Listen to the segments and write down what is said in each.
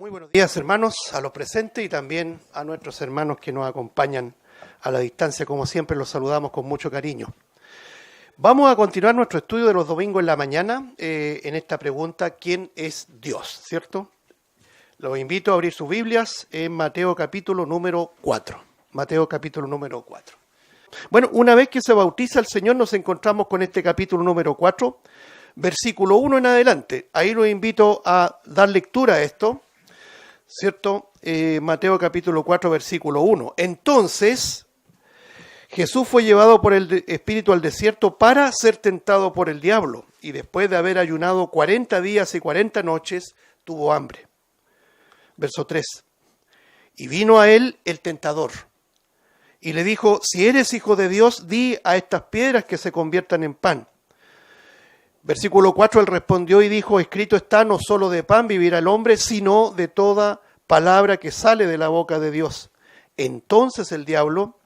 Muy buenos días, hermanos, a los presentes y también a nuestros hermanos que nos acompañan a la distancia. Como siempre, los saludamos con mucho cariño. Vamos a continuar nuestro estudio de los domingos en la mañana en esta pregunta: ¿quién es Dios? ¿Cierto? Los invito a abrir sus Biblias en Mateo capítulo número 4. Mateo capítulo número 4. Bueno, una vez que se bautiza el Señor, nos encontramos con este capítulo número 4, versículo 1 en adelante. Ahí los invito a dar lectura a esto, ¿cierto? Mateo capítulo 4, versículo 1. Entonces, Jesús fue llevado por el Espíritu al desierto para ser tentado por el diablo, y después de haber ayunado 40 días y 40 noches, tuvo hambre. Verso 3. Y vino a él el tentador, y le dijo: si eres hijo de Dios, di a estas piedras que se conviertan en pan. Versículo 4, él respondió y dijo: escrito está, no solo de pan vivirá el hombre, sino de toda palabra que sale de la boca de Dios. Entonces el diablo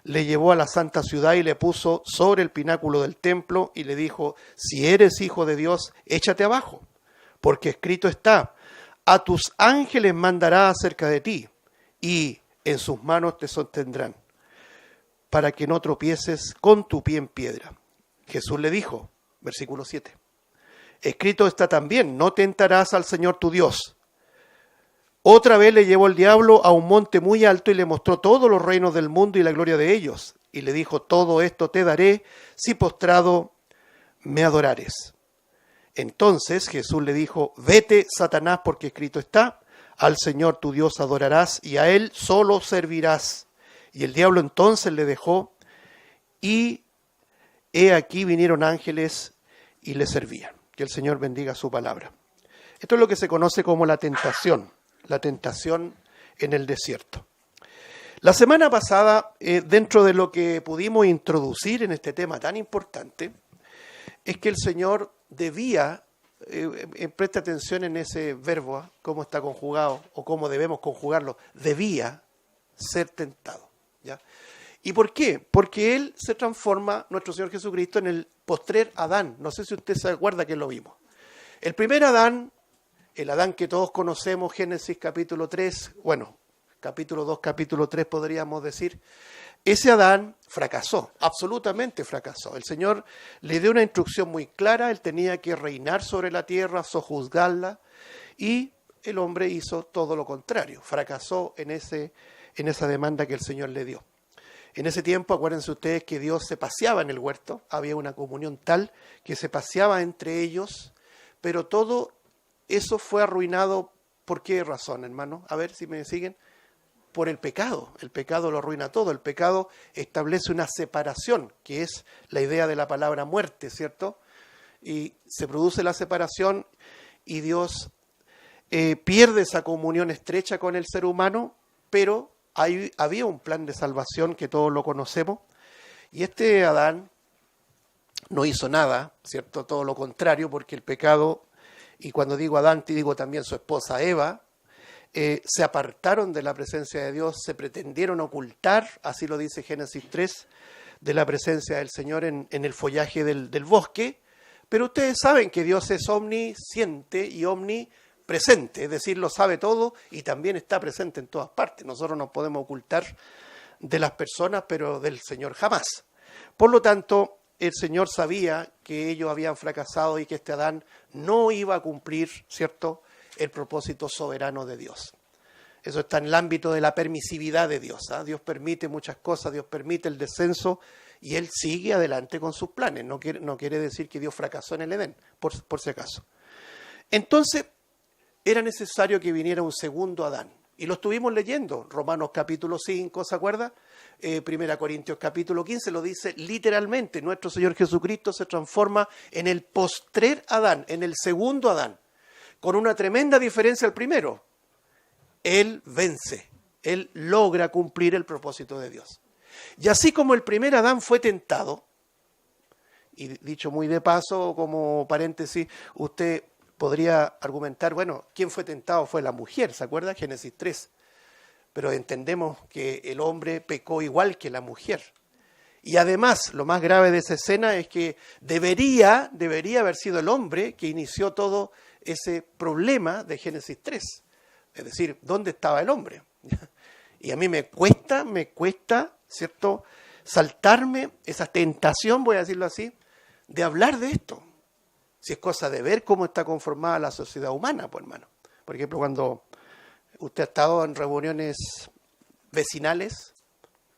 le llevó a la santa ciudad y le puso sobre el pináculo del templo y le dijo: si eres hijo de Dios, échate abajo, porque escrito está: a tus ángeles mandará acerca de ti, y en sus manos te sostendrán, para que no tropieces con tu pie en piedra. Jesús le dijo, versículo 7, escrito está también: no tentarás al Señor tu Dios. Otra vez le llevó el diablo a un monte muy alto y le mostró todos los reinos del mundo y la gloria de ellos. Y le dijo: todo esto te daré si postrado me adorares. Entonces Jesús le dijo: vete, Satanás, porque escrito está: al Señor tu Dios adorarás y a Él solo servirás. Y el diablo entonces le dejó, y he aquí vinieron ángeles y le servían. Que el Señor bendiga su palabra. Esto es lo que se conoce como la tentación en el desierto. La semana pasada, dentro de lo que pudimos introducir en este tema tan importante, es que el Señor debía, presta atención en ese verbo, cómo está conjugado o cómo debemos conjugarlo, debía ser tentado. ¿Ya? ¿Y por qué? Porque Él se transforma, nuestro Señor Jesucristo, en el postrer Adán. No sé si usted se acuerda que lo vimos. El primer Adán, el Adán que todos conocemos, Génesis capítulo 3, bueno, capítulo 2, capítulo 3 podríamos decir, ese Adán fracasó, absolutamente fracasó. El Señor le dio una instrucción muy clara: él tenía que reinar sobre la tierra, sojuzgarla, y el hombre hizo todo lo contrario, fracasó en esa demanda que el Señor le dio. En ese tiempo, acuérdense ustedes que Dios se paseaba en el huerto, había una comunión tal que se paseaba entre ellos, pero todo eso fue arruinado. ¿Por qué razón, hermano? A ver si me siguen. Por el pecado. El pecado lo arruina todo. El pecado establece una separación, que es la idea de la palabra muerte, ¿cierto? Y se produce la separación y Dios pierde esa comunión estrecha con el ser humano, pero había un plan de salvación que todos lo conocemos, y este Adán no hizo nada, ¿cierto? Todo lo contrario, porque el pecado, y cuando digo Adán, te digo también su esposa Eva, se apartaron de la presencia de Dios, se pretendieron ocultar, así lo dice Génesis 3, de la presencia del Señor en el follaje del bosque, pero ustedes saben que Dios es omnisciente y omnipresente, es decir, lo sabe todo y también está presente en todas partes. Nosotros nos podemos ocultar de las personas, pero del Señor jamás. Por lo tanto, el Señor sabía que ellos habían fracasado y que este Adán no iba a cumplir, ¿cierto?, el propósito soberano de Dios. Eso está en el ámbito de la permisividad de Dios. Dios permite muchas cosas, Dios permite el descenso y Él sigue adelante con sus planes. No quiere decir que Dios fracasó en el Edén, por si acaso. Entonces, era necesario que viniera un segundo Adán. Y lo estuvimos leyendo, Romanos capítulo 5, ¿se acuerda? 1 Corintios capítulo 15 lo dice literalmente. Nuestro Señor Jesucristo se transforma en el postrer Adán, en el segundo Adán, con una tremenda diferencia al primero. Él vence, Él logra cumplir el propósito de Dios. Y así como el primer Adán fue tentado, y dicho muy de paso, como paréntesis, usted podría argumentar, bueno, ¿quién fue tentado? Fue la mujer, ¿se acuerda? Génesis 3. Pero entendemos que el hombre pecó igual que la mujer. Y además, lo más grave de esa escena es que debería haber sido el hombre que inició todo ese problema de Génesis 3. Es decir, ¿dónde estaba el hombre? Y a mí me cuesta, ¿cierto?, saltarme esa tentación, voy a decirlo así, de hablar de esto. Si es cosa de ver cómo está conformada la sociedad humana, pues hermano. Por ejemplo, cuando usted ha estado en reuniones vecinales,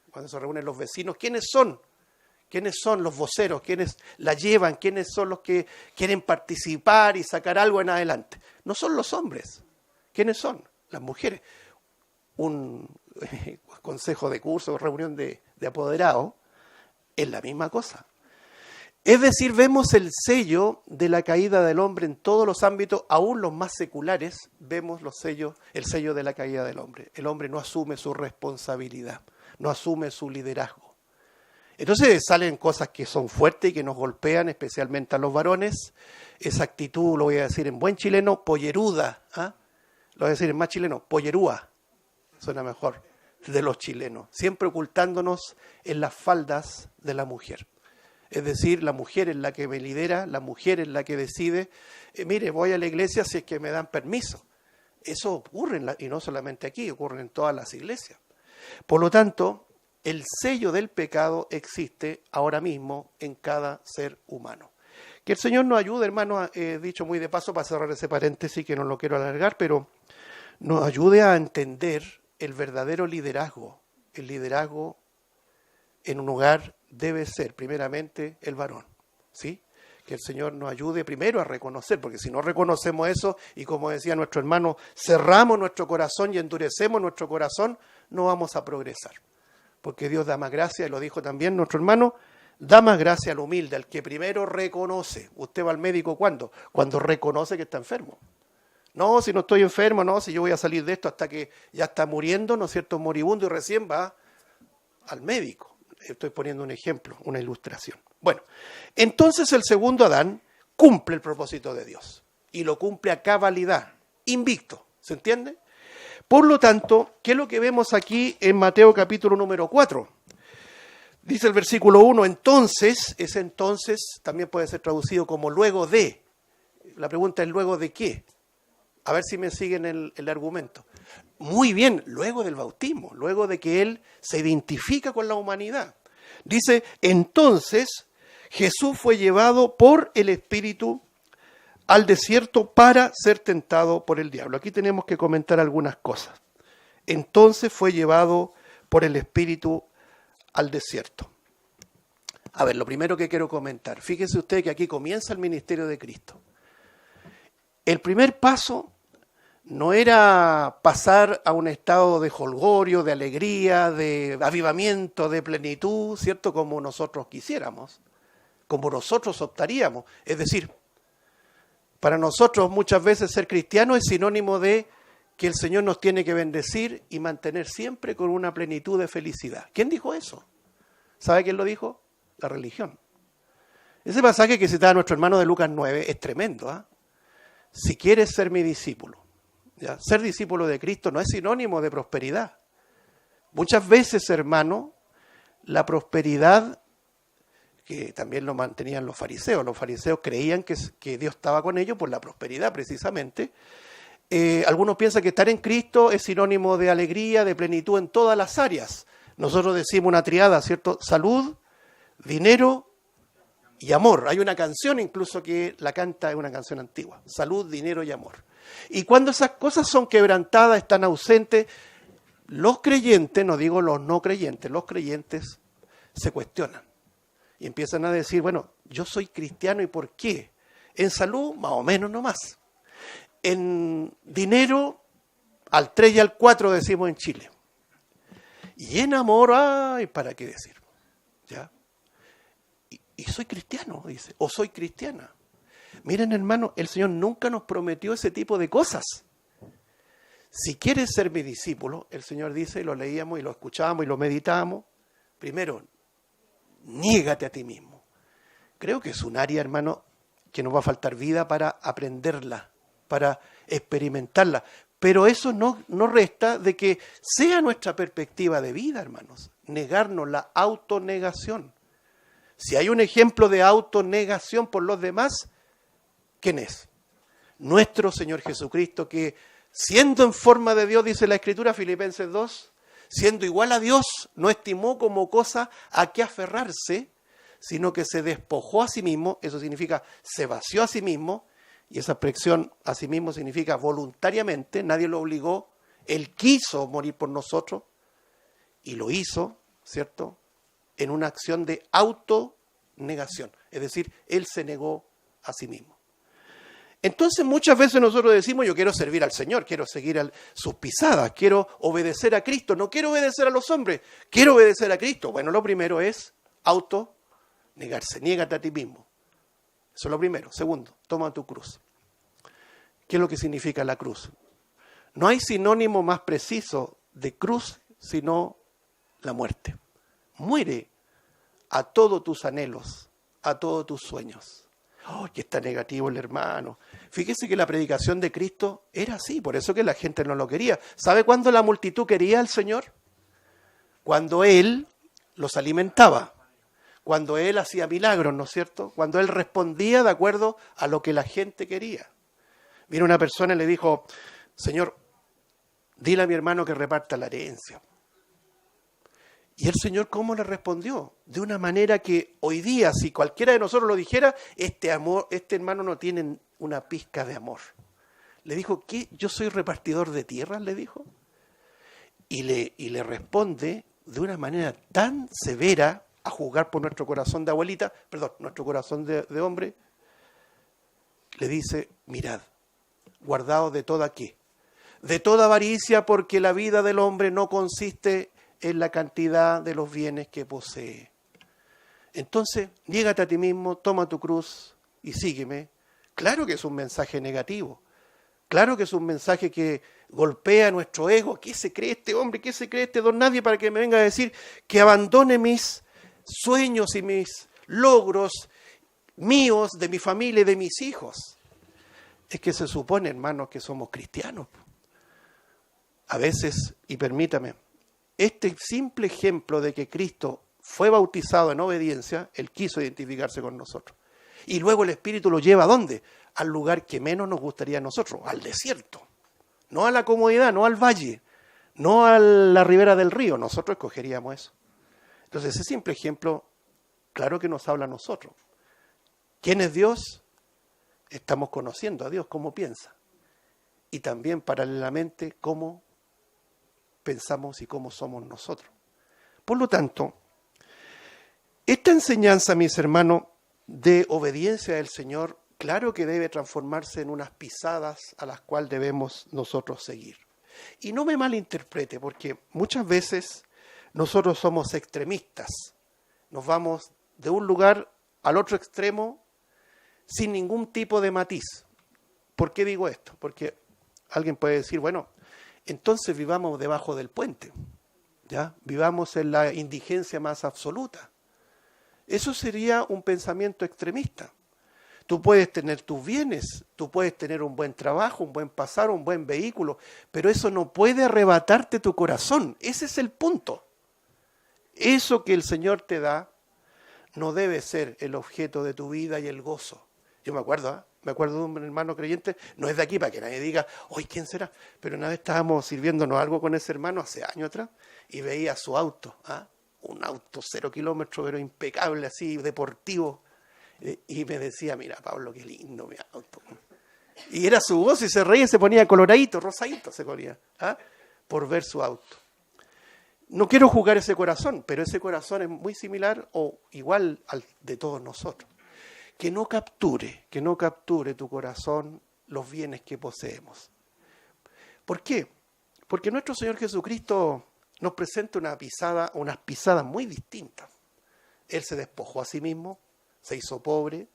cuando se reúnen los vecinos, ¿quiénes son? ¿Quiénes son los voceros? ¿Quiénes la llevan? ¿Quiénes son los que quieren participar y sacar algo en adelante? No son los hombres. ¿Quiénes son? Las mujeres. Un consejo de curso, reunión de apoderados, es la misma cosa. Es decir, vemos el sello de la caída del hombre en todos los ámbitos, aún los más seculares, vemos el sello de la caída del hombre. El hombre no asume su responsabilidad, no asume su liderazgo. Entonces salen cosas que son fuertes y que nos golpean, especialmente a los varones. Esa actitud, lo voy a decir en buen chileno, polleruda. Lo voy a decir en más chileno, pollerúa. Suena mejor, de los chilenos. Siempre ocultándonos en las faldas de la mujer. Es decir, la mujer es la que me lidera, la mujer es la que decide. Mire, voy a la iglesia si es que me dan permiso. Eso ocurre, y no solamente aquí, ocurre en todas las iglesias. Por lo tanto, el sello del pecado existe ahora mismo en cada ser humano. Que el Señor nos ayude, hermano, he dicho muy de paso para cerrar ese paréntesis que no lo quiero alargar, pero nos ayude a entender el verdadero liderazgo. El liderazgo en un hogar debe ser primeramente el varón, ¿sí? Que el Señor nos ayude primero a reconocer, porque si no reconocemos eso, y como decía nuestro hermano, cerramos nuestro corazón y endurecemos nuestro corazón, no vamos a progresar. Porque Dios da más gracia, y lo dijo también nuestro hermano, da más gracia al humilde, al que primero reconoce. Usted va al médico, ¿cuándo? Cuando reconoce que está enfermo. No, si no estoy enfermo, no, si yo voy a salir de esto hasta que ya está muriendo, ¿no es cierto?, moribundo, y recién va al médico. Estoy poniendo un ejemplo, una ilustración. Bueno, entonces el segundo Adán cumple el propósito de Dios y lo cumple a cabalidad, invicto, ¿se entiende? Por lo tanto, ¿qué es lo que vemos aquí en Mateo capítulo número 4? Dice el versículo 1, entonces, ese entonces también puede ser traducido como luego de. La pregunta es ¿luego de qué? A ver si me siguen el argumento. Muy bien, luego del bautismo, luego de que Él se identifica con la humanidad. Dice, entonces Jesús fue llevado por el Espíritu al desierto para ser tentado por el diablo. Aquí tenemos que comentar algunas cosas. Entonces fue llevado por el Espíritu al desierto. A ver, lo primero que quiero comentar, fíjese usted que aquí comienza el ministerio de Cristo. El primer paso no era pasar a un estado de jolgorio, de alegría, de avivamiento, de plenitud, ¿cierto? Como nosotros quisiéramos, como nosotros optaríamos. Es decir, para nosotros muchas veces ser cristiano es sinónimo de que el Señor nos tiene que bendecir y mantener siempre con una plenitud de felicidad. ¿Quién dijo eso? ¿Sabe quién lo dijo? La religión. Ese pasaje que citaba nuestro hermano de Lucas 9 es tremendo, ¿eh? Si quieres ser mi discípulo, ¿ya? Ser discípulo de Cristo no es sinónimo de prosperidad. Muchas veces, hermano, la prosperidad, que también lo mantenían los fariseos creían que Dios estaba con ellos por la prosperidad precisamente. Algunos piensan que estar en Cristo es sinónimo de alegría, de plenitud en todas las áreas. Nosotros decimos una triada, ¿cierto? Salud, dinero y amor. Hay una canción incluso que la canta, es una canción antigua. Salud, dinero y amor. Y cuando esas cosas son quebrantadas, están ausentes, los creyentes, no digo los no creyentes, los creyentes se cuestionan. Y empiezan a decir, bueno, yo soy cristiano, ¿y por qué? En salud, más o menos nomás. En dinero, al 3 y al 4 decimos en Chile. Y en amor, ay, ¿para qué decir? ¿Ya? Y soy cristiano, dice, o soy cristiana. Miren, hermano, el Señor nunca nos prometió ese tipo de cosas. Si quieres ser mi discípulo, el Señor dice, y lo leíamos y lo escuchábamos y lo meditábamos, primero, niégate a ti mismo. Creo que es un área, hermano, que nos va a faltar vida para aprenderla, para experimentarla. Pero eso no resta de que sea nuestra perspectiva de vida, hermanos. Negarnos, la autonegación. Si hay un ejemplo de autonegación por los demás, ¿quién es? Nuestro Señor Jesucristo, que siendo en forma de Dios, dice la Escritura, Filipenses 2, siendo igual a Dios, no estimó como cosa a qué aferrarse, sino que se despojó a sí mismo, eso significa se vació a sí mismo, y esa expresión a sí mismo significa voluntariamente, nadie lo obligó, Él quiso morir por nosotros, y lo hizo, ¿cierto?, en una acción de autonegación, es decir, Él se negó a sí mismo. Entonces muchas veces nosotros decimos, yo quiero servir al Señor, quiero seguir sus pisadas, quiero obedecer a Cristo, no quiero obedecer a los hombres, quiero obedecer a Cristo. Bueno, lo primero es autonegarse, niégate a ti mismo. Eso es lo primero. Segundo, toma tu cruz. ¿Qué es lo que significa la cruz? No hay sinónimo más preciso de cruz sino la muerte. Muere a todos tus anhelos, a todos tus sueños. ¡Oh, que está negativo el hermano! Fíjese que la predicación de Cristo era así, por eso que la gente no lo quería. ¿Sabe cuándo la multitud quería al Señor? Cuando Él los alimentaba, cuando Él hacía milagros, ¿no es cierto? Cuando Él respondía de acuerdo a lo que la gente quería. Vino una persona y le dijo, Señor, dile a mi hermano que reparta la herencia. Y el Señor, ¿cómo le respondió? De una manera que hoy día, si cualquiera de nosotros lo dijera, este hermano no tiene una pizca de amor. Le dijo, ¿qué? ¿Yo soy repartidor de tierras? Le dijo. Y le responde de una manera tan severa, a juzgar por nuestro corazón de abuelita, perdón, nuestro corazón de hombre, le dice, mirad, guardaos de toda ¿qué? De toda avaricia, porque la vida del hombre no consiste en la cantidad de los bienes que posee. Entonces, niégate a ti mismo, toma tu cruz y sígueme. Claro que es un mensaje negativo. Claro que es un mensaje que golpea nuestro ego. ¿Qué se cree este hombre? ¿Qué se cree este don nadie para que me venga a decir que abandone mis sueños y mis logros míos, de mi familia y de mis hijos? Es que se supone, hermanos, que somos cristianos. A veces, y permítame, este simple ejemplo de que Cristo fue bautizado en obediencia, Él quiso identificarse con nosotros. Y luego el Espíritu lo lleva ¿a dónde? Al lugar que menos nos gustaría a nosotros, al desierto. No a la comodidad, no al valle, no a la ribera del río. Nosotros escogeríamos eso. Entonces ese simple ejemplo, claro que nos habla a nosotros. ¿Quién es Dios? Estamos conociendo a Dios, cómo piensa. Y también paralelamente cómo pensamos y cómo somos nosotros. Por lo tanto, esta enseñanza, mis hermanos, de obediencia al Señor, claro que debe transformarse en unas pisadas a las cuales debemos nosotros seguir. Y no me malinterprete, porque muchas veces nosotros somos extremistas. Nos vamos de un lugar al otro extremo sin ningún tipo de matiz. ¿Por qué digo esto? Porque alguien puede decir, bueno, entonces vivamos debajo del puente, ¿ya? Vivamos en la indigencia más absoluta. Eso sería un pensamiento extremista. Tú puedes tener tus bienes, tú puedes tener un buen trabajo, un buen pasar, un buen vehículo, pero eso no puede arrebatarte tu corazón. Ese es el punto. Eso que el Señor te da no debe ser el objeto de tu vida y el gozo. Yo me acuerdo de un hermano creyente, no es de aquí para que nadie diga, hoy ¿quién será? Pero una vez estábamos sirviéndonos algo con ese hermano hace años atrás y veía su auto, un auto 0 kilómetros, pero impecable, así, deportivo. Y me decía, mira Pablo, qué lindo mi auto. Y era su voz y se reía y se ponía coloradito, rosadito se ponía, por ver su auto. No quiero juzgar ese corazón, pero ese corazón es muy similar o igual al de todos nosotros. Que no capture tu corazón los bienes que poseemos. ¿Por qué? Porque nuestro Señor Jesucristo nos presenta unas pisadas muy distintas. Él se despojó a sí mismo, se hizo pobre,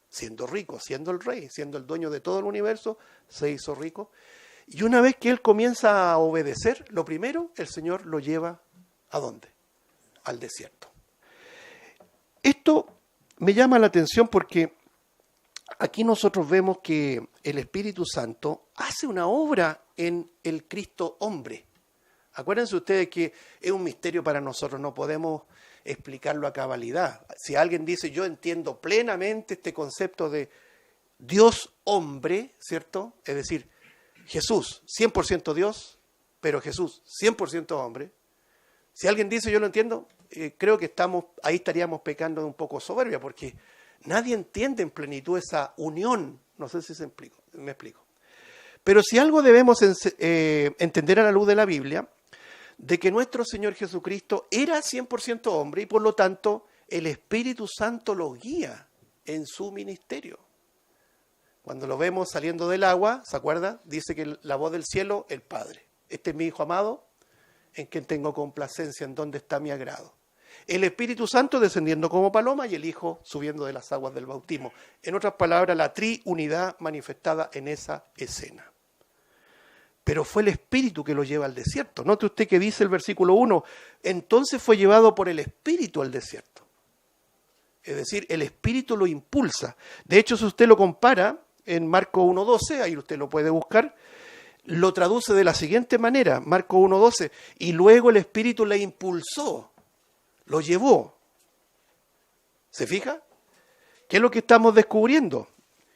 siendo rico, siendo el rey, siendo el dueño de todo el universo, se hizo rico. Y una vez que Él comienza a obedecer, lo primero, el Señor lo lleva ¿a dónde? Al desierto. Esto me llama la atención porque aquí nosotros vemos que el Espíritu Santo hace una obra en el Cristo hombre. Acuérdense ustedes que es un misterio para nosotros, no podemos explicarlo a cabalidad. Si alguien dice, yo entiendo plenamente este concepto de Dios hombre, ¿cierto? Es decir, Jesús, 100% Dios, pero Jesús, 100% hombre. Si alguien dice yo lo entiendo, creo que ahí estaríamos pecando de un poco soberbia, porque nadie entiende en plenitud esa unión. No sé si me explico. Pero si algo debemos entender a la luz de la Biblia, de que nuestro Señor Jesucristo era 100% hombre y por lo tanto el Espíritu Santo lo guía en su ministerio. Cuando lo vemos saliendo del agua, ¿se acuerda? Dice que la voz del cielo, el Padre. Este es mi Hijo amado, en quien tengo complacencia, en donde está mi agrado. El Espíritu Santo descendiendo como paloma y el Hijo subiendo de las aguas del bautismo. En otras palabras, la triunidad manifestada en esa escena. Pero fue el Espíritu que lo lleva al desierto. Note usted que dice el versículo 1, entonces fue llevado por el Espíritu al desierto. Es decir, el Espíritu lo impulsa. De hecho, si usted lo compara en Marcos 1:12, ahí usted lo puede buscar, lo traduce de la siguiente manera, Marcos 1:12, y luego el Espíritu le impulsó, lo llevó. ¿Se fija? ¿Qué es lo que estamos descubriendo?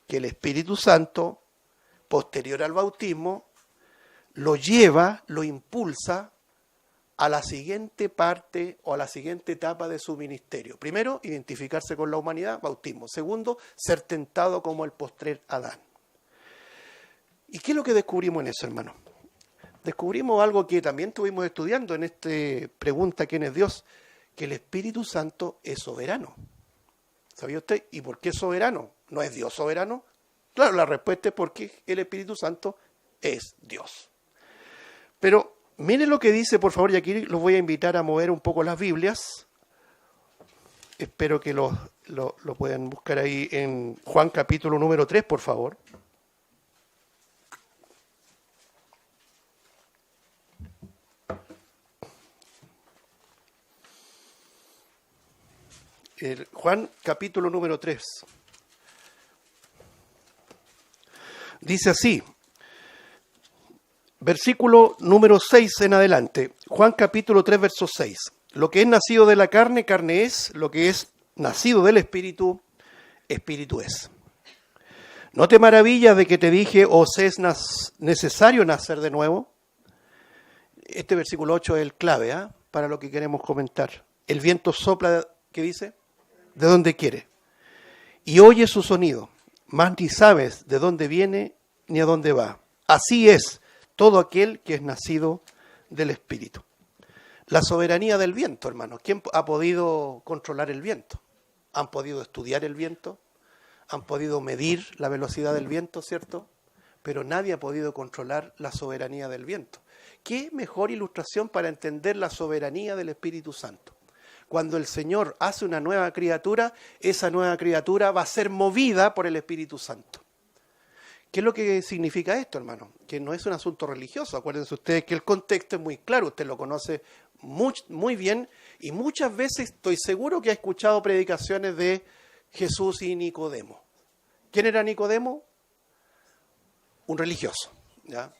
Que el Espíritu Santo, posterior al bautismo, lo lleva, lo impulsa a la siguiente parte o a la siguiente etapa de su ministerio. Primero, identificarse con la humanidad, bautismo. Segundo, ser tentado como el postrer Adán. ¿Y qué es lo que descubrimos en eso, hermano? Descubrimos algo que también estuvimos estudiando en este Pregunta ¿quién es Dios? Que el Espíritu Santo es soberano. ¿Sabía usted? ¿Y por qué es soberano? ¿No es Dios soberano? Claro, la respuesta es porque el Espíritu Santo es Dios. Pero miren lo que dice, por favor, y aquí los voy a invitar a mover un poco las Biblias. Espero que lo puedan buscar ahí en Juan capítulo número 3, por favor. Juan capítulo número 3. Dice así. Versículo número 6 en adelante, Juan capítulo 3, verso 6. Lo que es nacido de la carne, carne es, lo que es nacido del Espíritu, Espíritu es. ¿No te maravillas de que te dije, os es necesario nacer de nuevo? Este versículo 8 es el clave para lo que queremos comentar. El viento sopla, ¿qué dice? De donde quiere. Y oye su sonido, mas ni sabes de dónde viene ni a dónde va. Así es todo aquel que es nacido del Espíritu. La soberanía del viento, hermanos. ¿Quién ha podido controlar el viento? ¿Han podido estudiar el viento? ¿Han podido medir la velocidad del viento, cierto? Pero nadie ha podido controlar la soberanía del viento. ¿Qué mejor ilustración para entender la soberanía del Espíritu Santo? Cuando el Señor hace una nueva criatura, esa nueva criatura va a ser movida por el Espíritu Santo. ¿Qué es lo que significa esto, hermano? Que no es un asunto religioso. Acuérdense ustedes que el contexto es muy claro, usted lo conoce muy bien y muchas veces estoy seguro que ha escuchado predicaciones de Jesús y Nicodemo. ¿Quién era Nicodemo? Un religioso, ¿ya?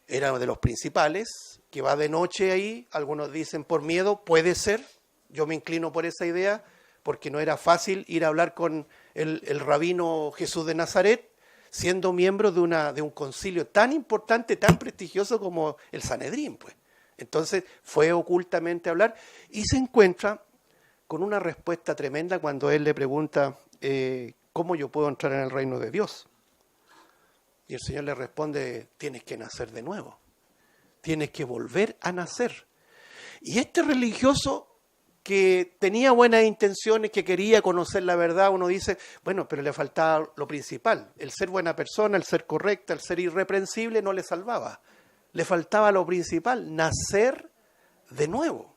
Era de los principales, que va de noche ahí, algunos dicen por miedo, puede ser, yo me inclino por esa idea, porque no era fácil ir a hablar con el rabino Jesús de Nazaret, siendo miembro de un concilio tan importante, tan prestigioso como el Sanedrín, pues. Entonces fue ocultamente a hablar y se encuentra con una respuesta tremenda cuando él le pregunta, ¿cómo yo puedo entrar en el reino de Dios? Y el Señor le responde, tienes que nacer de nuevo, tienes que volver a nacer. Y este religioso que tenía buenas intenciones, que quería conocer la verdad, uno dice, bueno, pero le faltaba lo principal, el ser buena persona, el ser correcta, el ser irreprensible no le salvaba. Le faltaba lo principal, nacer de nuevo.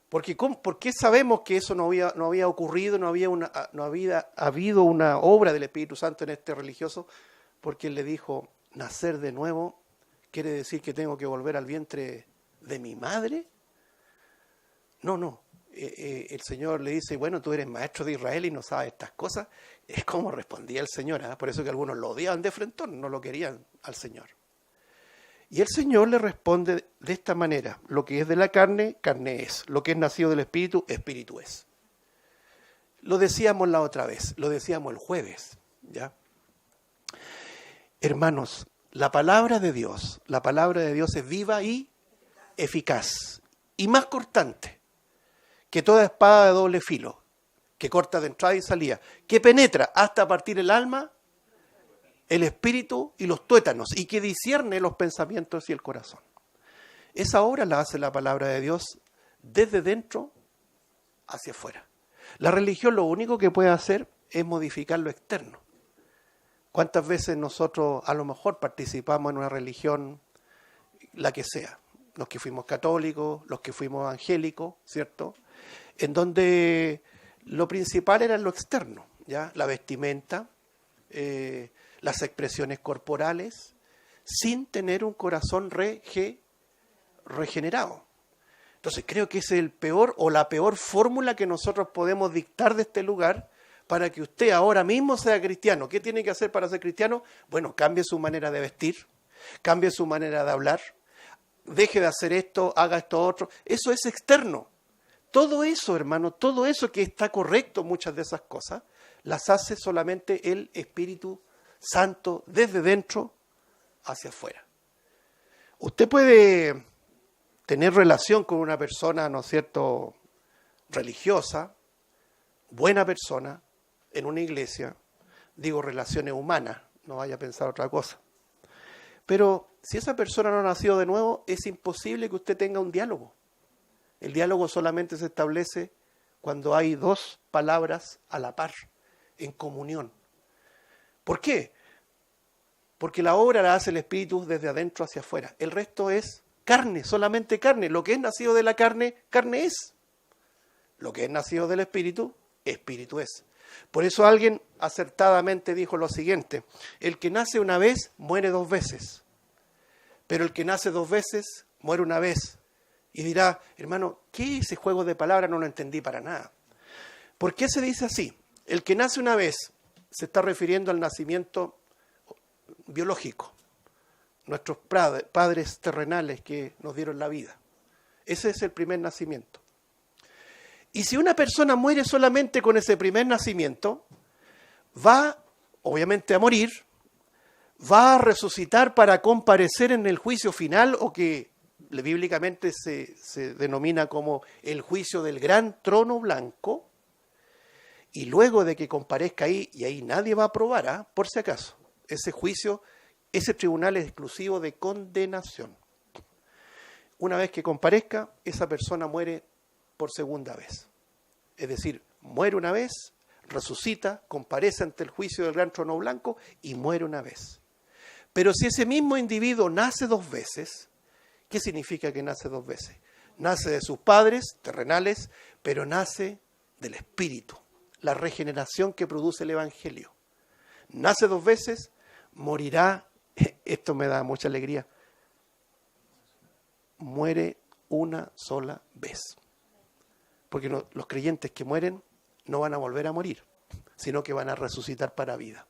Porque ¿por qué sabemos que eso no había ocurrido, no había habido una obra del Espíritu Santo en este religioso? Porque él le dijo, nacer de nuevo quiere decir que tengo que volver al vientre de mi madre. No. El Señor le dice, bueno, tú eres maestro de Israel y no sabes estas cosas. Es como respondía el Señor, por eso que algunos lo odiaban de frentón, no lo querían al Señor. Y el Señor le responde de esta manera, lo que es de la carne, carne es. Lo que es nacido del Espíritu, Espíritu es. Lo decíamos la otra vez, lo decíamos el jueves, ¿ya? Hermanos, la palabra de Dios es viva y eficaz y más cortante que toda espada de doble filo, que corta de entrada y salida, que penetra hasta partir el alma, el espíritu y los tuétanos, y que discierne los pensamientos y el corazón. Esa obra la hace la palabra de Dios desde dentro hacia afuera. La religión lo único que puede hacer es modificar lo externo. ¿Cuántas veces nosotros a lo mejor participamos en una religión, la que sea? Los que fuimos católicos, los que fuimos evangélicos, ¿cierto? En donde lo principal era lo externo, ¿ya? La vestimenta, las expresiones corporales, sin tener un corazón regenerado. Entonces creo que ese es el peor o la peor fórmula que nosotros podemos dictar de este lugar para que usted ahora mismo sea cristiano. ¿Qué tiene que hacer para ser cristiano? Bueno, cambie su manera de vestir, cambie su manera de hablar, deje de hacer esto, haga esto otro. Eso es externo. Todo eso, hermano, todo eso que está correcto, muchas de esas cosas, las hace solamente el Espíritu Santo desde dentro hacia afuera. Usted puede tener relación con una persona, ¿no es cierto?, religiosa, buena persona, en una iglesia, digo relaciones humanas, no vaya a pensar otra cosa. Pero si esa persona no ha nacido de nuevo, es imposible que usted tenga un diálogo. El diálogo solamente se establece cuando hay dos palabras a la par, en comunión. ¿Por qué? Porque la obra la hace el Espíritu desde adentro hacia afuera. El resto es carne, solamente carne. Lo que es nacido de la carne, carne es. Lo que es nacido del Espíritu, Espíritu es. Por eso alguien acertadamente dijo lo siguiente: el que nace una vez, muere dos veces. Pero el que nace dos veces, muere una vez. Y dirá, hermano, ¿qué es ese juego de palabras? No lo entendí para nada. ¿Por qué se dice así? El que nace una vez se está refiriendo al nacimiento biológico. Nuestros padres terrenales que nos dieron la vida. Ese es el primer nacimiento. Y si una persona muere solamente con ese primer nacimiento, va, obviamente, a morir, va a resucitar para comparecer en el juicio final, o que bíblicamente se denomina como el juicio del gran trono blanco, y luego de que comparezca ahí, y ahí nadie va a aprobar, por si acaso, ese juicio, ese tribunal es exclusivo de condenación. Una vez que comparezca, esa persona muere por segunda vez. Es decir, muere una vez, resucita, comparece ante el juicio del gran trono blanco y muere una vez. Pero si ese mismo individuo nace dos veces, ¿qué significa que nace dos veces? Nace de sus padres terrenales, pero nace del Espíritu, la regeneración que produce el Evangelio. Nace dos veces, morirá, esto me da mucha alegría, muere una sola vez. Porque los creyentes que mueren no van a volver a morir, sino que van a resucitar para vida.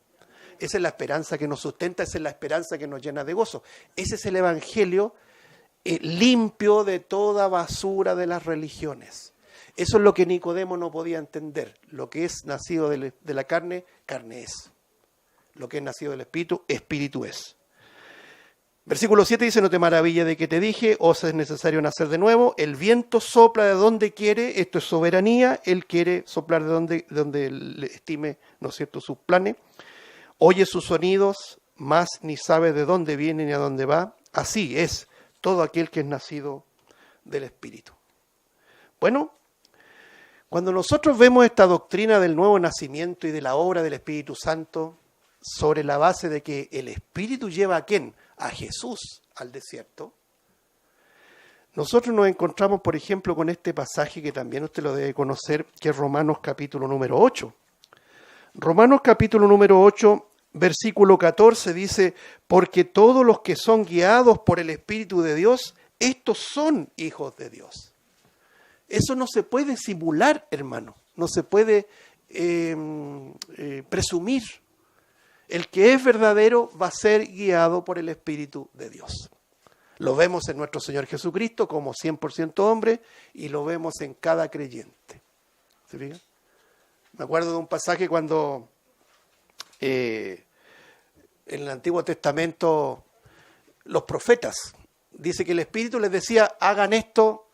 Esa es la esperanza que nos sustenta, esa es la esperanza que nos llena de gozo. Ese es el Evangelio limpio de toda basura de las religiones. Eso es lo que Nicodemo no podía entender. Lo que es nacido de la carne, carne es. Lo que es nacido del Espíritu, Espíritu es. Versículo 7 dice, no te maravilles de que te dije, os es necesario nacer de nuevo, el viento sopla de donde quiere, esto es soberanía, él quiere soplar de donde le estime, ¿no es cierto?, sus planes, oye sus sonidos, mas ni sabe de dónde viene ni a dónde va, así es todo aquel que es nacido del Espíritu. Bueno, cuando nosotros vemos esta doctrina del nuevo nacimiento y de la obra del Espíritu Santo, sobre la base de que el Espíritu lleva ¿a quién? A Jesús al desierto, nosotros nos encontramos, por ejemplo, con este pasaje que también usted lo debe conocer, que es Romanos capítulo número 8. Romanos capítulo número 8, versículo 14 dice, porque todos los que son guiados por el Espíritu de Dios, estos son hijos de Dios. Eso no se puede simular, hermano, no se puede presumir. El que es verdadero va a ser guiado por el Espíritu de Dios. Lo vemos en nuestro Señor Jesucristo como 100% hombre y lo vemos en cada creyente. ¿Se fijan? Me acuerdo de un pasaje cuando en el Antiguo Testamento los profetas. Dice que el Espíritu les decía, hagan esto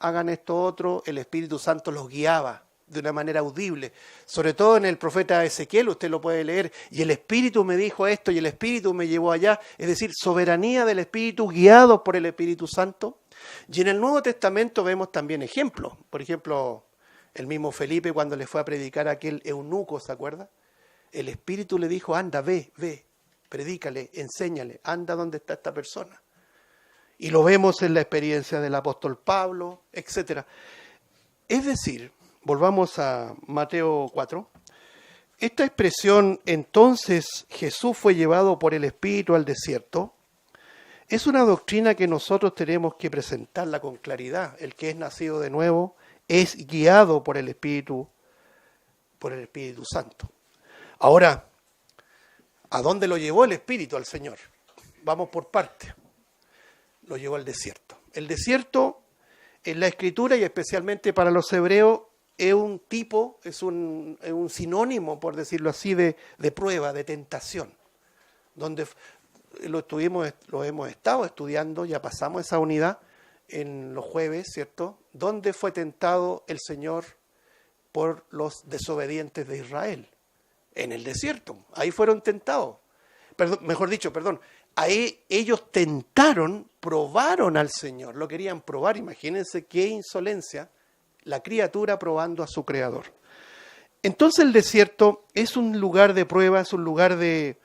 otro. El Espíritu Santo los guiaba de una manera audible. Sobre todo en el profeta Ezequiel, usted lo puede leer, y el Espíritu me dijo esto, y el Espíritu me llevó allá. Es decir, soberanía del Espíritu, guiados por el Espíritu Santo. Y en el Nuevo Testamento vemos también ejemplos. Por ejemplo, el mismo Felipe cuando le fue a predicar a aquel eunuco, ¿se acuerda? El Espíritu le dijo, anda, ve, predícale, enséñale, anda donde está esta persona. Y lo vemos en la experiencia del apóstol Pablo, etc. Es decir, volvamos a Mateo 4. Esta expresión, entonces Jesús fue llevado por el Espíritu al desierto, es una doctrina que nosotros tenemos que presentarla con claridad. El que es nacido de nuevo es guiado por el Espíritu Santo. Ahora, ¿a dónde lo llevó el Espíritu al Señor? Vamos por partes. Lo llevó al desierto. El desierto, en la Escritura y especialmente para los hebreos, es un tipo, es un sinónimo, por decirlo así, de prueba, de tentación, donde lo hemos estado estudiando, ya pasamos esa unidad en los jueves, ¿cierto? Donde fue tentado el Señor por los desobedientes de Israel. En el desierto, ahí fueron tentados. Ahí ellos probaron al Señor, lo querían probar. Imagínense qué insolencia, la criatura probando a su Creador. Entonces el desierto es un lugar de prueba, es un lugar de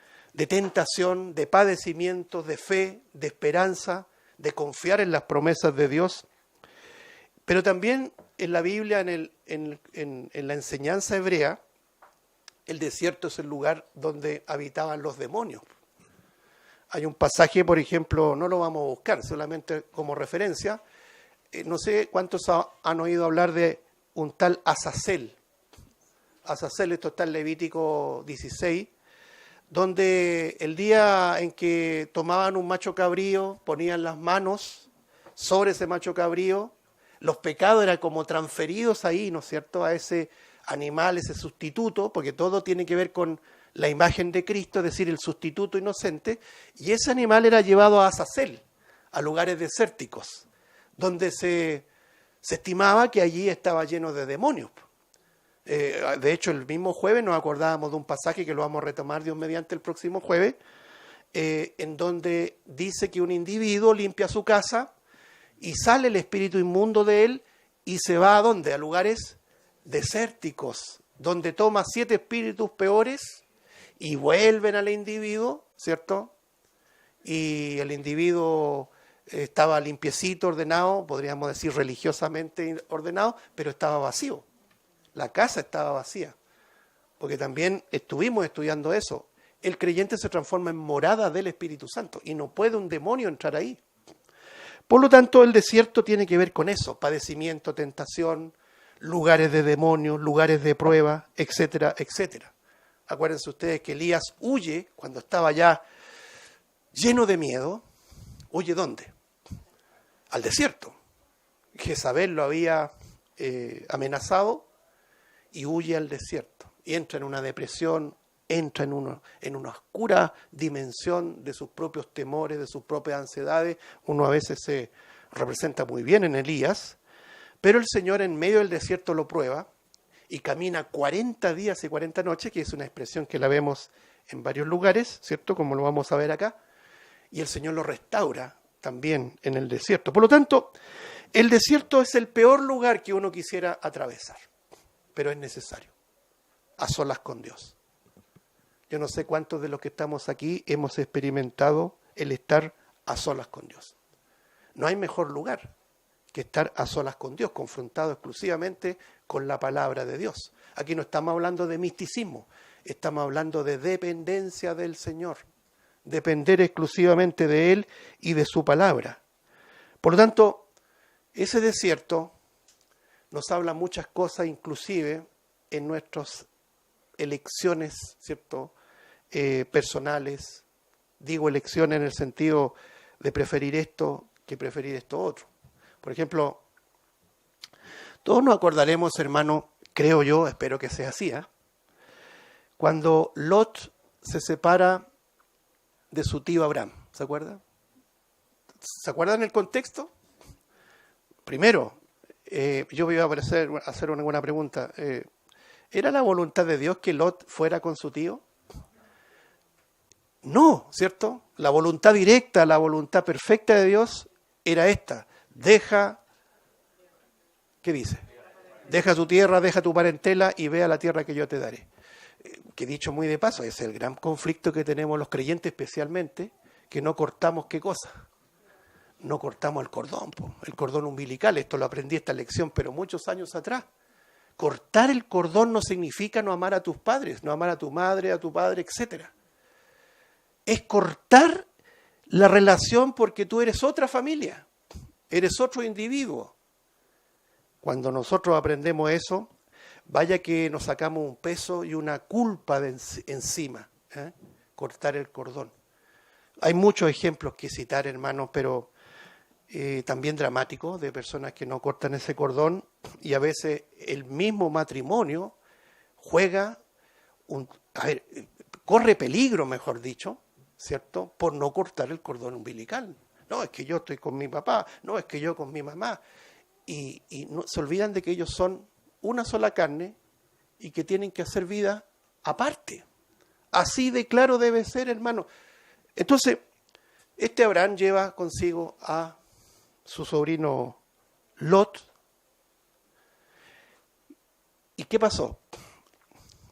tentación, de padecimientos, de fe, de esperanza, de confiar en las promesas de Dios. Pero también en la Biblia, en la enseñanza hebrea, el desierto es el lugar donde habitaban los demonios. Hay un pasaje, por ejemplo, no lo vamos a buscar, solamente como referencia. No sé cuántos han oído hablar de un tal Azazel. Azazel, esto está en Levítico 16, donde el día en que tomaban un macho cabrío, ponían las manos sobre ese macho cabrío, los pecados eran como transferidos ahí, ¿no es cierto?, a ese animal, ese sustituto, porque todo tiene que ver con la imagen de Cristo, es decir, el sustituto inocente, y ese animal era llevado a Azazel, a lugares desérticos, donde se estimaba que allí estaba lleno de demonios. De hecho, el mismo jueves nos acordábamos de un pasaje que lo vamos a retomar Dios mediante el próximo jueves, en donde dice que un individuo limpia su casa y sale el espíritu inmundo de él y se va ¿a dónde? A lugares desérticos, donde toma 7 espíritus peores y vuelven al individuo, ¿cierto? Y el individuo estaba limpiecito, ordenado, podríamos decir religiosamente ordenado, pero estaba vacío. La casa estaba vacía, porque también estuvimos estudiando eso. El creyente se transforma en morada del Espíritu Santo y no puede un demonio entrar ahí. Por lo tanto, el desierto tiene que ver con eso, padecimiento, tentación, lugares de demonios, lugares de prueba, etcétera, etcétera. Acuérdense ustedes que Elías huye cuando estaba ya lleno de miedo. ¿Huye dónde? Al desierto. Jezabel lo había amenazado y huye al desierto. Y entra en una depresión, entra en una oscura dimensión de sus propios temores, de sus propias ansiedades. Uno a veces se representa muy bien en Elías, pero el Señor en medio del desierto lo prueba y camina 40 días y 40 noches, que es una expresión que la vemos en varios lugares, ¿cierto? Como lo vamos a ver acá. Y el Señor lo restaura también en el desierto. Por lo tanto, el desierto es el peor lugar que uno quisiera atravesar, pero es necesario, a solas con Dios. Yo no sé cuántos de los que estamos aquí hemos experimentado el estar a solas con Dios. No hay mejor lugar que estar a solas con Dios, confrontado exclusivamente con la palabra de Dios. Aquí no estamos hablando de misticismo, estamos hablando de dependencia del Señor, depender exclusivamente de Él y de su palabra. Por lo tanto, ese desierto nos habla muchas cosas, inclusive en nuestras elecciones, ¿cierto?, personales. Digo elecciones en el sentido de preferir esto que preferir esto otro. Por ejemplo, todos nos acordaremos, hermano, creo yo, espero que sea así, cuando Lot se separa de su tío Abraham, ¿se acuerda? ¿Se acuerdan el contexto? Primero, yo me iba a hacer una pregunta. ¿Era la voluntad de Dios que Lot fuera con su tío? No, ¿cierto? La voluntad directa, la voluntad perfecta de Dios era esta. ¿Qué dice? Deja tu tierra, deja tu parentela y ve a la tierra que yo te daré. Que dicho muy de paso, es el gran conflicto que tenemos los creyentes especialmente, que no cortamos ¿qué cosa? No cortamos el cordón umbilical. Esto lo aprendí esta lección, pero muchos años atrás. Cortar el cordón no significa no amar a tus padres, no amar a tu madre, a tu padre, etc. Es cortar la relación porque tú eres otra familia, eres otro individuo. Cuando nosotros aprendemos eso, vaya que nos sacamos un peso y una culpa de encima, cortar el cordón. Hay muchos ejemplos que citar, hermanos, pero también dramáticos, de personas que no cortan ese cordón, y a veces el mismo matrimonio corre peligro, mejor dicho, ¿cierto?, por no cortar el cordón umbilical. No, es que yo estoy con mi papá, no, es que yo con mi mamá. Y no, se olvidan de que ellos son una sola carne y que tienen que hacer vida aparte. Así de claro debe ser, hermano. Entonces, este Abraham lleva consigo a su sobrino Lot. ¿Y qué pasó?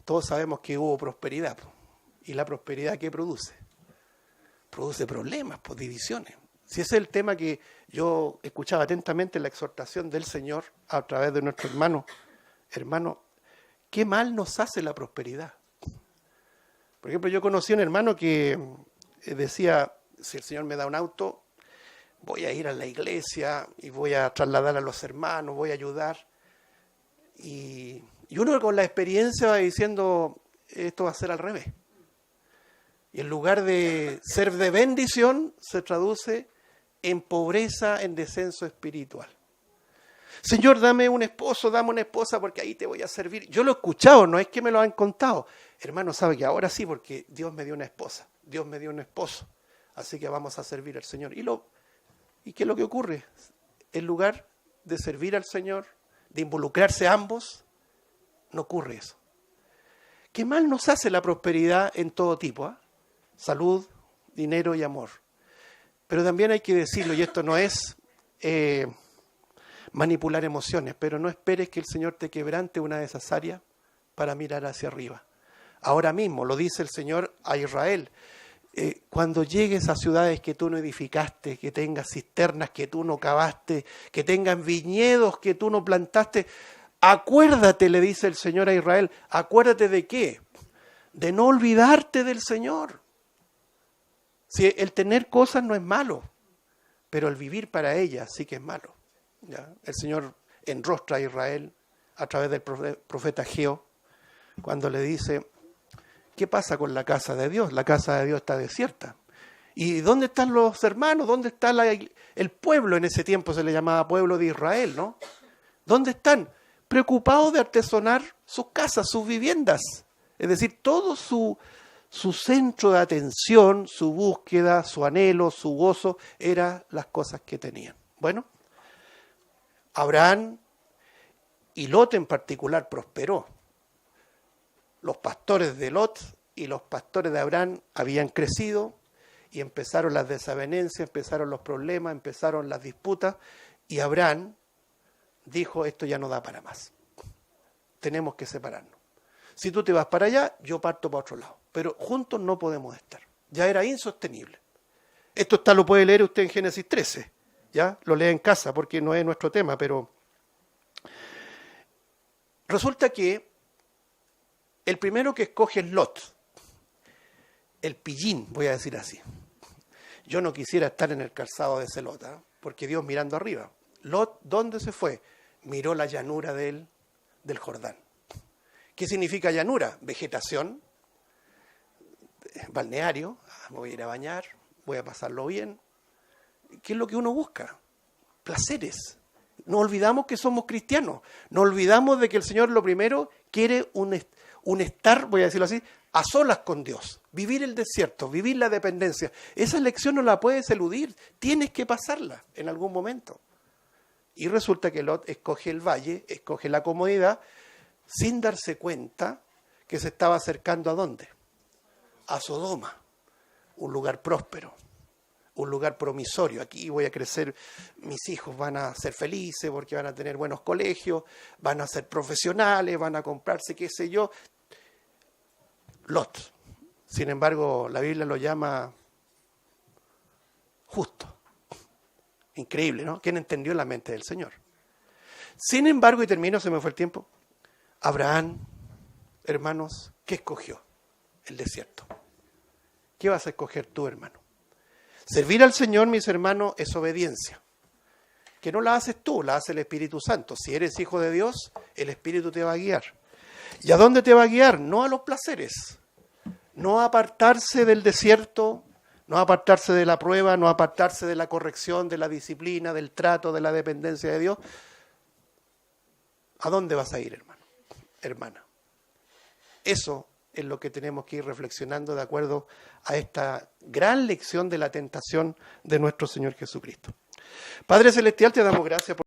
Todos sabemos que hubo prosperidad. ¿Y la prosperidad qué produce? Produce problemas, divisiones. Si ese es el tema que yo escuchaba atentamente en la exhortación del Señor a través de nuestro hermano, ¿qué mal nos hace la prosperidad? Por ejemplo, yo conocí a un hermano que decía, si el Señor me da un auto, voy a ir a la iglesia y voy a trasladar a los hermanos, voy a ayudar. Y uno con la experiencia va diciendo, esto va a ser al revés. Y en lugar de ser de bendición, se traduce en pobreza, en descenso espiritual. Señor, dame un esposo, dame una esposa, porque ahí te voy a servir. Yo lo he escuchado, no es que me lo han contado. Hermano, sabe que ahora sí, porque Dios me dio una esposa, Dios me dio un esposo. Así que vamos a servir al Señor. ¿Y qué es lo que ocurre? En lugar de servir al Señor, de involucrarse ambos, no ocurre eso. ¿Qué mal nos hace la prosperidad en todo tipo? Salud, dinero y amor. Pero también hay que decirlo, y esto no es manipular emociones, pero no esperes que el Señor te quebrante una de esas áreas para mirar hacia arriba. Ahora mismo, lo dice el Señor a Israel, cuando llegues a ciudades que tú no edificaste, que tengas cisternas que tú no cavaste, que tengan viñedos que tú no plantaste, acuérdate, le dice el Señor a Israel, acuérdate de qué, de no olvidarte del Señor. Si el tener cosas no es malo, pero el vivir para ellas sí que es malo. ¿Ya? El Señor enrostra a Israel a través del profeta Ageo, cuando le dice, ¿qué pasa con la casa de Dios? La casa de Dios está desierta. ¿Y dónde están los hermanos? ¿Dónde está el pueblo? En ese tiempo se le llamaba pueblo de Israel, ¿no? ¿Dónde están? Preocupados de artesonar sus casas, sus viviendas. Es decir, todo su centro de atención, su búsqueda, su anhelo, su gozo, eran las cosas que tenían. Bueno, Abraham y Lot en particular prosperó. Los pastores de Lot y los pastores de Abraham habían crecido y empezaron las desavenencias, empezaron los problemas, empezaron las disputas, y Abraham dijo, esto ya no da para más. Tenemos que separarnos. Si tú te vas para allá, yo parto para otro lado. Pero juntos no podemos estar. Ya era insostenible. Esto lo puede leer usted en Génesis 13. ¿Ya? Lo lee en casa porque no es nuestro tema, pero resulta que el primero que escoge es Lot. El pillín, voy a decir así. Yo no quisiera estar en el calzado de ese Lot, porque Dios mirando arriba. Lot, ¿dónde se fue? Miró la llanura del Jordán. ¿Qué significa llanura? Vegetación, balneario, me voy a ir a bañar, voy a pasarlo bien. ¿Qué es lo que uno busca? Placeres. No olvidamos que somos cristianos. No olvidamos de que el Señor lo primero quiere un estar, voy a decirlo así, a solas con Dios, vivir el desierto, vivir la dependencia. Esa lección no la puedes eludir, tienes que pasarla en algún momento. Y resulta que Lot escoge el valle, escoge la comodidad, sin darse cuenta que se estaba acercando ¿a dónde? A Sodoma, un lugar próspero, un lugar promisorio. Aquí voy a crecer, mis hijos van a ser felices porque van a tener buenos colegios, van a ser profesionales, van a comprarse qué sé yo. Lot. Sin embargo, la Biblia lo llama justo. Increíble, ¿no? ¿Quién entendió la mente del Señor? Sin embargo, y termino, se me fue el tiempo, Abraham, hermanos, ¿qué escogió? El desierto. ¿Qué vas a escoger tú, hermano? Servir al Señor, mis hermanos, es obediencia. Que no la haces tú, la hace el Espíritu Santo. Si eres hijo de Dios, el Espíritu te va a guiar. ¿Y a dónde te va a guiar? No a los placeres. No a apartarse del desierto, no a apartarse de la prueba, no a apartarse de la corrección, de la disciplina, del trato, de la dependencia de Dios. ¿A dónde vas a ir, hermano? Hermana. Eso es lo que tenemos que ir reflexionando de acuerdo a esta gran lección de la tentación de nuestro Señor Jesucristo. Padre Celestial, te damos gracias por